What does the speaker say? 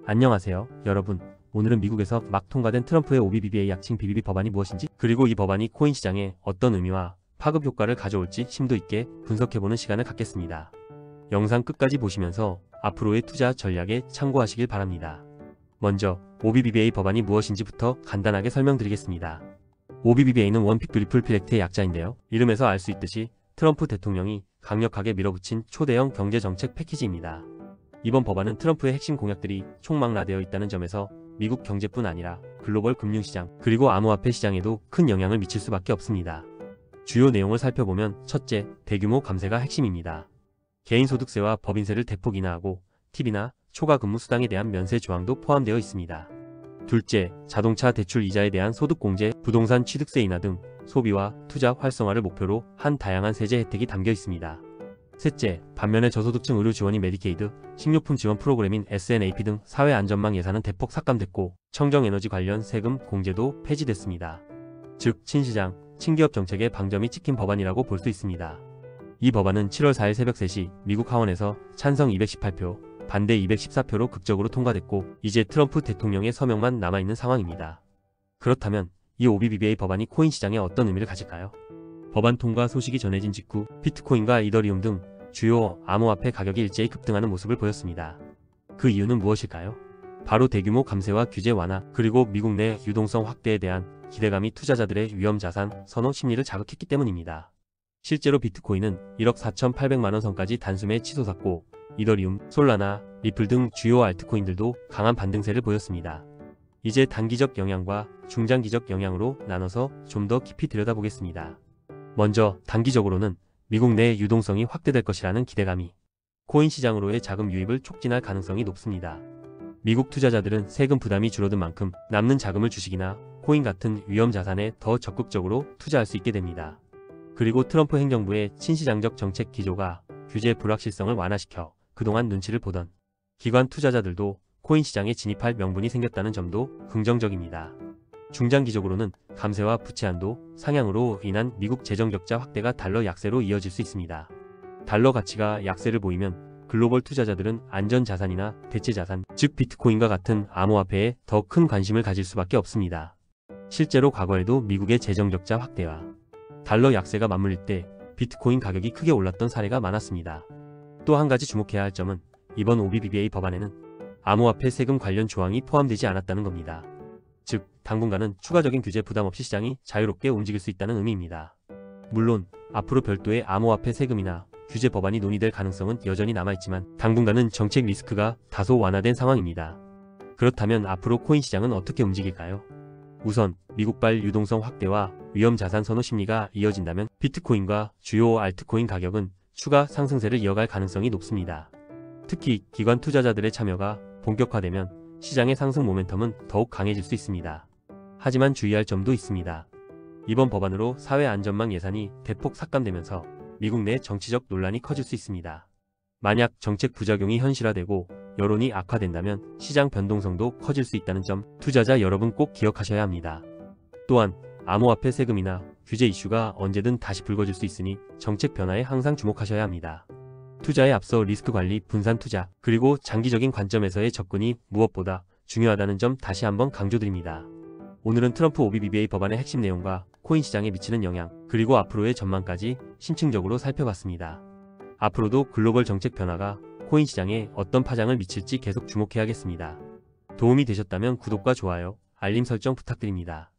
안녕하세요, 여러분. 오늘은 미국에서 막 통과된 트럼프의 OBBBA 약칭 BBB 법안이 무엇인지, 그리고 이 법안이 코인 시장에 어떤 의미와 파급 효과를 가져올지 심도 있게 분석해보는 시간을 갖겠습니다. 영상 끝까지 보시면서 앞으로의 투자 전략에 참고하시길 바랍니다. 먼저 OBBBA 법안이 무엇인지부터 간단하게 설명드리겠습니다. OBBBA는 원픽 뷰티풀 빌 액트의 약자인데요. 이름에서 알 수 있듯이 트럼프 대통령이 강력하게 밀어붙인 초대형 경제정책 패키지입니다. 이번 법안은 트럼프의 핵심 공약들이 총망라되어 있다는 점에서 미국 경제뿐 아니라 글로벌 금융시장 그리고 암호화폐 시장에도 큰 영향을 미칠 수밖에 없습니다. 주요 내용을 살펴보면 첫째, 대규모 감세가 핵심입니다. 개인소득세와 법인세를 대폭 인하하고 팁이나 초과 근무 수당에 대한 면세 조항도 포함되어 있습니다. 둘째, 자동차 대출 이자에 대한 소득공제, 부동산 취득세 인하 등 소비와 투자 활성화를 목표로 한 다양한 세제 혜택이 담겨 있습니다. 셋째, 반면에 저소득층 의료 지원인 메디케이드, 식료품 지원 프로그램인 SNAP 등 사회안전망 예산은 대폭 삭감됐고 청정에너지 관련 세금 공제도 폐지됐습니다. 즉, 친시장, 친기업 정책의 방점이 찍힌 법안이라고 볼 수 있습니다. 이 법안은 7월 4일 새벽 3시 미국 하원에서 찬성 218표, 반대 214표로 극적으로 통과됐고 이제 트럼프 대통령의 서명만 남아있는 상황입니다. 그렇다면 이 OBBBA 법안이 코인 시장에 어떤 의미를 가질까요? 법안 통과 소식이 전해진 직후 비트코인과 이더리움 등 주요 암호화폐 가격이 일제히 급등하는 모습을 보였습니다. 그 이유는 무엇일까요? 바로 대규모 감세와 규제 완화, 그리고 미국 내 유동성 확대에 대한 기대감이 투자자들의 위험자산 선호 심리를 자극했기 때문입니다. 실제로 비트코인은 1억 4,800만원 선까지 단숨에 치솟았고 이더리움, 솔라나, 리플 등 주요 알트코인들도 강한 반등세를 보였습니다. 이제 단기적 영향과 중장기적 영향으로 나눠서 좀 더 깊이 들여다보겠습니다. 먼저 단기적으로는 미국 내 유동성이 확대될 것이라는 기대감이 코인 시장으로의 자금 유입을 촉진할 가능성이 높습니다. 미국 투자자들은 세금 부담이 줄어든 만큼 남는 자금을 주식이나 코인 같은 위험 자산에 더 적극적으로 투자할 수 있게 됩니다. 그리고 트럼프 행정부의 친시장적 정책 기조가 규제 불확실성을 완화시켜 그동안 눈치를 보던 기관 투자자들도 코인 시장에 진입할 명분이 생겼다는 점도 긍정적입니다. 중장기적으로는 감세와 부채 한도 상향으로 인한 미국 재정 적자 확대가 달러 약세로 이어질 수 있습니다. 달러 가치가 약세를 보이면 글로벌 투자자들은 안전자산이나 대체자산, 즉 비트코인과 같은 암호화폐에 더 큰 관심을 가질 수밖에 없습니다. 실제로 과거에도 미국의 재정 적자 확대와 달러 약세가 맞물릴 때 비트코인 가격이 크게 올랐던 사례가 많았습니다. 또 한 가지 주목해야 할 점은 이번 OBBBA 법안에는 암호화폐 세금 관련 조항이 포함되지 않았다는 겁니다. 즉, 당분간은 추가적인 규제 부담 없이 시장이 자유롭게 움직일 수 있다는 의미입니다. 물론 앞으로 별도의 암호화폐 세금이나 규제 법안이 논의될 가능성은 여전히 남아있지만 당분간은 정책 리스크가 다소 완화된 상황입니다. 그렇다면 앞으로 코인 시장은 어떻게 움직일까요? 우선 미국발 유동성 확대와 위험 자산 선호 심리가 이어진다면 비트코인과 주요 알트코인 가격은 추가 상승세를 이어갈 가능성이 높습니다. 특히 기관 투자자들의 참여가 본격화되면 시장의 상승 모멘텀은 더욱 강해질 수 있습니다. 하지만 주의할 점도 있습니다. 이번 법안으로 사회안전망 예산이 대폭 삭감되면서 미국 내 정치적 논란이 커질 수 있습니다. 만약 정책 부작용이 현실화되고 여론이 악화된다면 시장 변동성도 커질 수 있다는 점 투자자 여러분 꼭 기억하셔야 합니다. 또한 암호화폐 세금이나 규제 이슈가 언제든 다시 불거질 수 있으니 정책 변화에 항상 주목하셔야 합니다. 투자에 앞서 리스크 관리, 분산 투자, 그리고 장기적인 관점에서의 접근이 무엇보다 중요하다는 점 다시 한번 강조드립니다. 오늘은 트럼프 OBBBA 법안의 핵심 내용과 코인 시장에 미치는 영향, 그리고 앞으로의 전망까지 심층적으로 살펴봤습니다. 앞으로도 글로벌 정책 변화가 코인 시장에 어떤 파장을 미칠지 계속 주목해야겠습니다. 도움이 되셨다면 구독과 좋아요, 알림 설정 부탁드립니다.